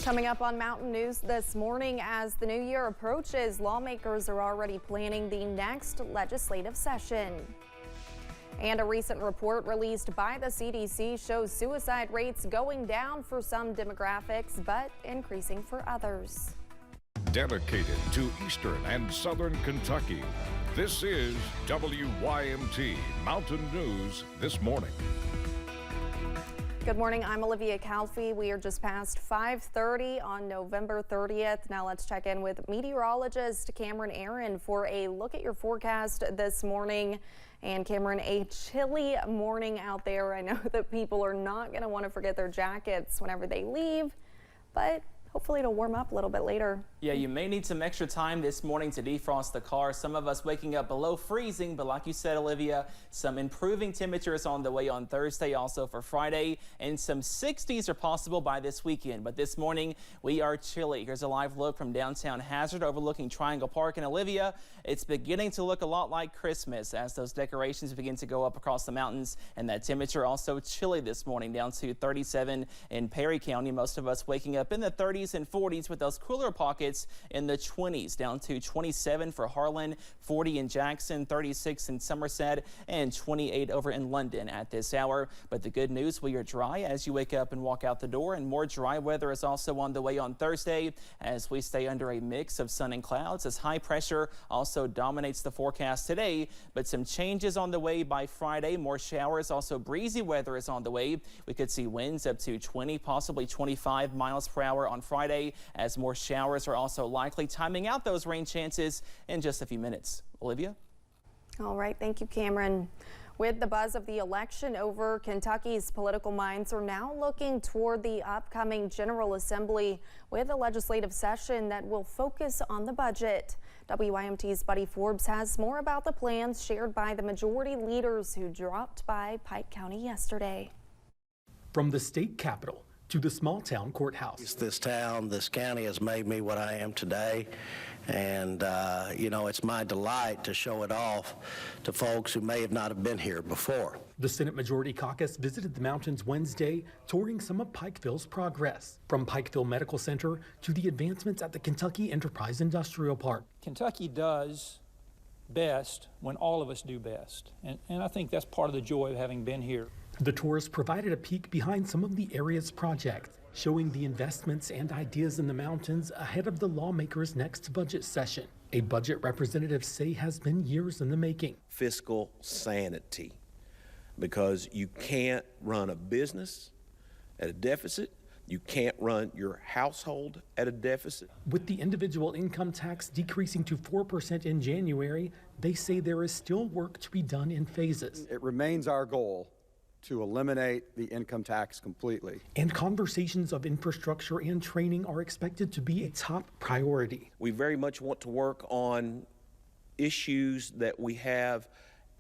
Coming up on Mountain News this morning, as the new year approaches, lawmakers are already planning the next legislative session. And a recent report released by the CDC shows suicide rates going down for some demographics, but increasing for others. Dedicated to Eastern and Southern Kentucky, this is WYMT Mountain News This Morning. Good morning, I'm Olivia Calfee. We are just past 5:30 on November 30th. Now let's check in with meteorologist Cameron Aaron for a look at your forecast this morning. And Cameron, a chilly morning out there. I know that people are not going to want to forget their jackets whenever they leave, but hopefully it'll warm up a little bit later. Yeah, you may need some extra time this morning to defrost the car. Some of us waking up below freezing, but like you said, Olivia, some improving temperatures on the way on Thursday, also for Friday, and some 60s are possible by this weekend. But this morning, we are chilly. Here's a live look from downtown Hazard overlooking Triangle Park. And Olivia, it's beginning to look a lot like Christmas as those decorations begin to go up across the mountains, and that temperature also chilly this morning, down to 37 in Perry County. Most of us waking up in the 30s and 40s with those cooler pockets in the 20s, down to 27 for Harlan, 40 in Jackson, 36 in Somerset, and 28 over in London at this hour. But the good news, we are dry as you wake up and walk out the door, and more dry weather is also on the way on Thursday as we stay under a mix of sun and clouds as high pressure also dominates the forecast today. But some changes on the way by Friday, more showers, also breezy weather is on the way. We could see winds up to 20, possibly 25 miles per hour on Friday as more showers are also likely, timing out those rain chances in just a few minutes. Olivia? All right, thank you, Cameron. With the buzz of the election over, Kentucky's political minds are now looking toward the upcoming General Assembly with a legislative session that will focus on the budget. WYMT's Buddy Forbes has more about the plans shared by the majority leaders who dropped by Pike County yesterday. From the state capitol to the small town courthouse. This town, this county has made me what I am today. And, you know, it's my delight to show it off to folks who may have not have been here before. The Senate Majority Caucus visited the mountains Wednesday, touring some of Pikeville's progress, from Pikeville Medical Center to the advancements at the Kentucky Enterprise Industrial Park. Kentucky does best when all of us do best. And I think that's part of the joy of having been here. The tours provided a peek behind some of the area's projects, showing the investments and ideas in the mountains ahead of the lawmakers' next budget session. A budget representatives say has been years in the making. Fiscal sanity, because you can't run a business at a deficit. You can't run your household at a deficit. With the individual income tax decreasing to 4% in January, they say there is still work to be done in phases. It remains our goal to eliminate the income tax completely. And conversations of infrastructure and training are expected to be a top priority. We very much want to work on issues that we have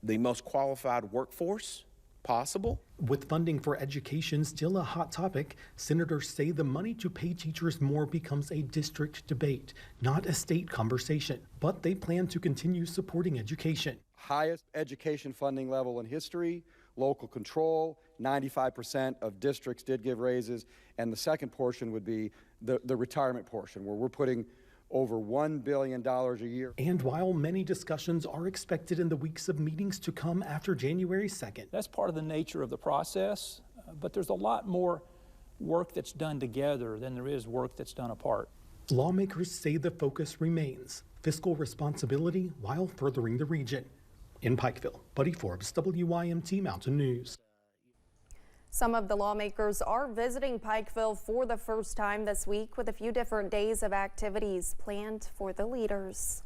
the most qualified workforce possible. With funding for education still a hot topic, senators say the money to pay teachers more becomes a district debate, not a state conversation. But they plan to continue supporting education. Highest education funding level in history, local control, 95% of districts did give raises, and the second portion would be the retirement portion, where we're putting over $1 billion a year. And while many discussions are expected in the weeks of meetings to come after January 2nd. That's part of the nature of the process, but there's a lot more work that's done together than there is work that's done apart. Lawmakers say the focus remains fiscal responsibility while furthering the region. In Pikeville, Buddy Forbes, WYMT Mountain News. Some of the lawmakers are visiting Pikeville for the first time this week, with a few different days of activities planned for the leaders.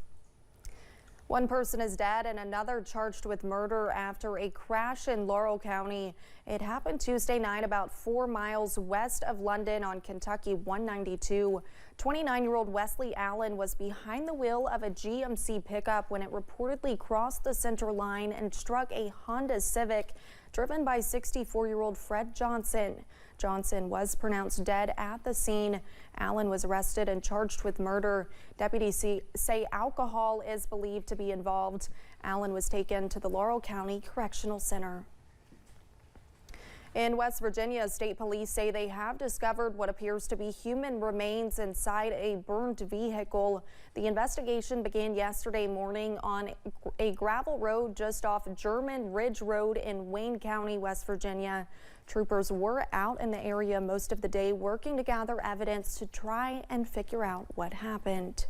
One person is dead and another charged with murder after a crash in Laurel County. It happened Tuesday night about 4 miles west of London on Kentucky 192. 29-year-old Wesley Allen was behind the wheel of a GMC pickup when it reportedly crossed the center line and struck a Honda Civic driven by 64-year-old Fred Johnson. Johnson was pronounced dead at the scene. Allen was arrested and charged with murder. Deputies say alcohol is believed to be involved. Allen was taken to the Laurel County Correctional Center. In West Virginia, state police say they have discovered what appears to be human remains inside a burned vehicle. The investigation began yesterday morning on a gravel road just off German Ridge Road in Wayne County, West Virginia. Troopers were out in the area most of the day working to gather evidence to try and figure out what happened.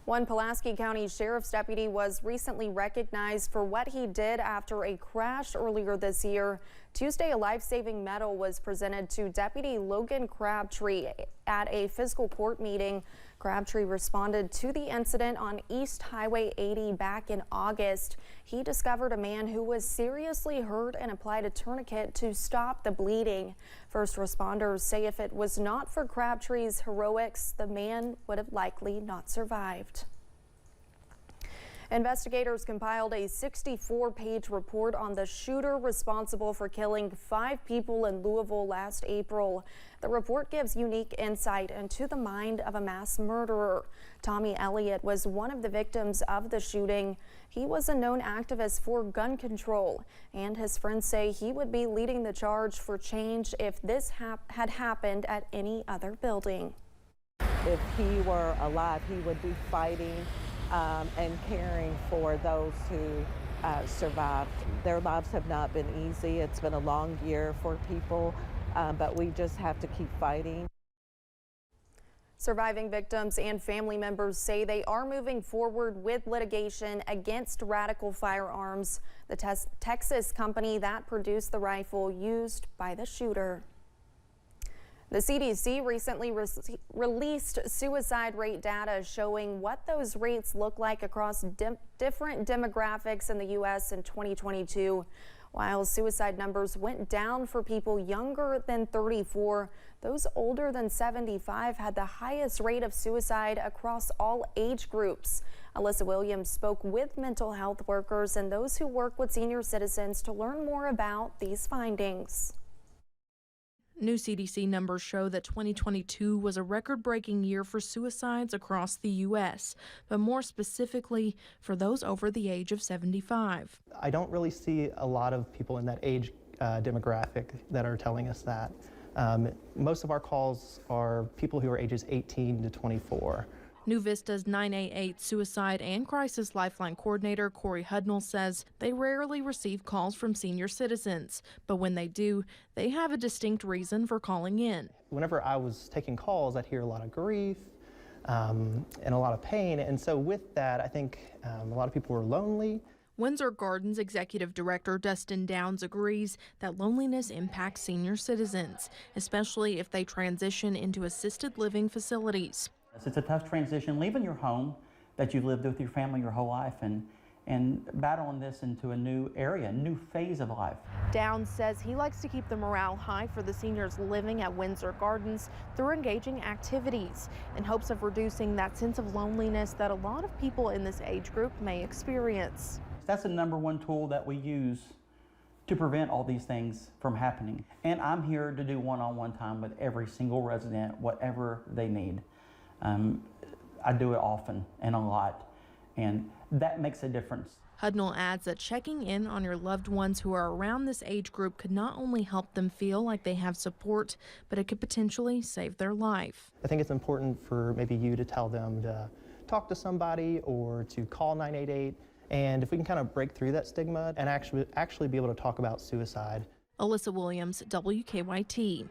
One Pulaski County Sheriff's deputy was recently recognized for what he did after a crash earlier this year. Tuesday, a life-saving medal was presented to Deputy Logan Crabtree at a fiscal court meeting. Crabtree responded to the incident on East Highway 80 back in August. He discovered a man who was seriously hurt and applied a tourniquet to stop the bleeding. First responders say if it was not for Crabtree's heroics, the man would have likely not survived. Investigators compiled a 64-page report on the shooter responsible for killing 5 people in Louisville last April. The report gives unique insight into the mind of a mass murderer. Tommy Elliott was one of the victims of the shooting. He was a known activist for gun control, and his friends say he would be leading the charge for change if this had happened at any other building. If he were alive, he would be fighting and caring for those who survived. Their lives have not been easy. It's been a long year for people, but we just have to keep fighting. Surviving victims and family members say they are moving forward with litigation against Radical Firearms, the Texas company that produced the rifle used by the shooter. The CDC recently released suicide rate data showing what those rates look like across different demographics in the U.S. in 2022. While suicide numbers went down for people younger than 34, those older than 75 had the highest rate of suicide across all age groups. Alyssa Williams spoke with mental health workers and those who work with senior citizens to learn more about these findings. New CDC numbers show that 2022 was a record-breaking year for suicides across the U.S., but more specifically for those over the age of 75. I don't really see a lot of people in that age demographic that are telling us that. Most of our calls are people who are ages 18 to 24. New Vista's 988 Suicide and Crisis Lifeline Coordinator Corey Hudnall says they rarely receive calls from senior citizens, but when they do, they have a distinct reason for calling in. Whenever I was taking calls, I'd hear a lot of grief and a lot of pain, and so with that, I think a lot of people were lonely. Windsor Gardens Executive Director Dustin Downs agrees that loneliness impacts senior citizens, especially if they transition into assisted living facilities. It's a tough transition, leaving your home that you've lived with your family your whole life and battling this into a new area, a new phase of life. Downs says he likes to keep the morale high for the seniors living at Windsor Gardens through engaging activities in hopes of reducing that sense of loneliness that a lot of people in this age group may experience. That's the #1 tool that we use to prevent all these things from happening. And I'm here to do one-on-one time with every single resident, whatever they need. I do it often and a lot, and that makes a difference. Hudnall adds that checking in on your loved ones who are around this age group could not only help them feel like they have support, but it could potentially save their life. I think it's important for maybe you to tell them to talk to somebody or to call 988, and if we can kind of break through that stigma and actually be able to talk about suicide. Alyssa Williams, WKYT.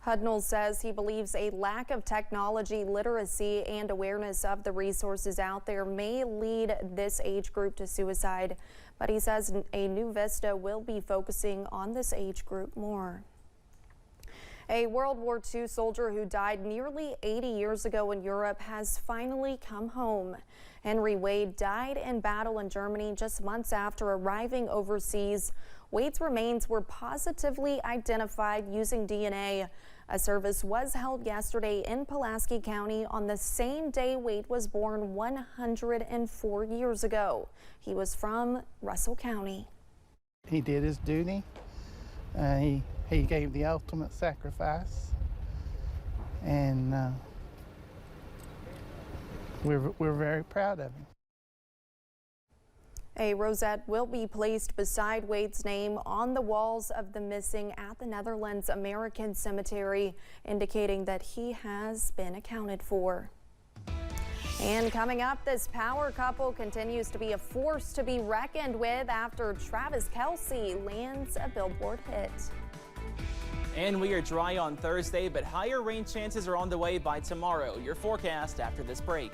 Hudnall says he believes a lack of technology literacy and awareness of the resources out there may lead this age group to suicide, but he says a New Vista will be focusing on this age group more. A World War II soldier who died nearly 80 years ago in Europe has finally come home. Henry Wade died in battle in Germany just months after arriving overseas. Wade's remains were positively identified using DNA. A service was held yesterday in Pulaski County on the same day Wade was born 104 years ago. He was from Russell County. He did his duty. He gave the ultimate sacrifice, and we're very proud of him. A rosette will be placed beside Wade's name on the walls of the missing at the Netherlands American Cemetery, indicating that he has been accounted for. And coming up, this power couple continues to be a force to be reckoned with after Travis Kelce lands a Billboard hit. And we are dry on Thursday, but higher rain chances are on the way by tomorrow. Your forecast after this break.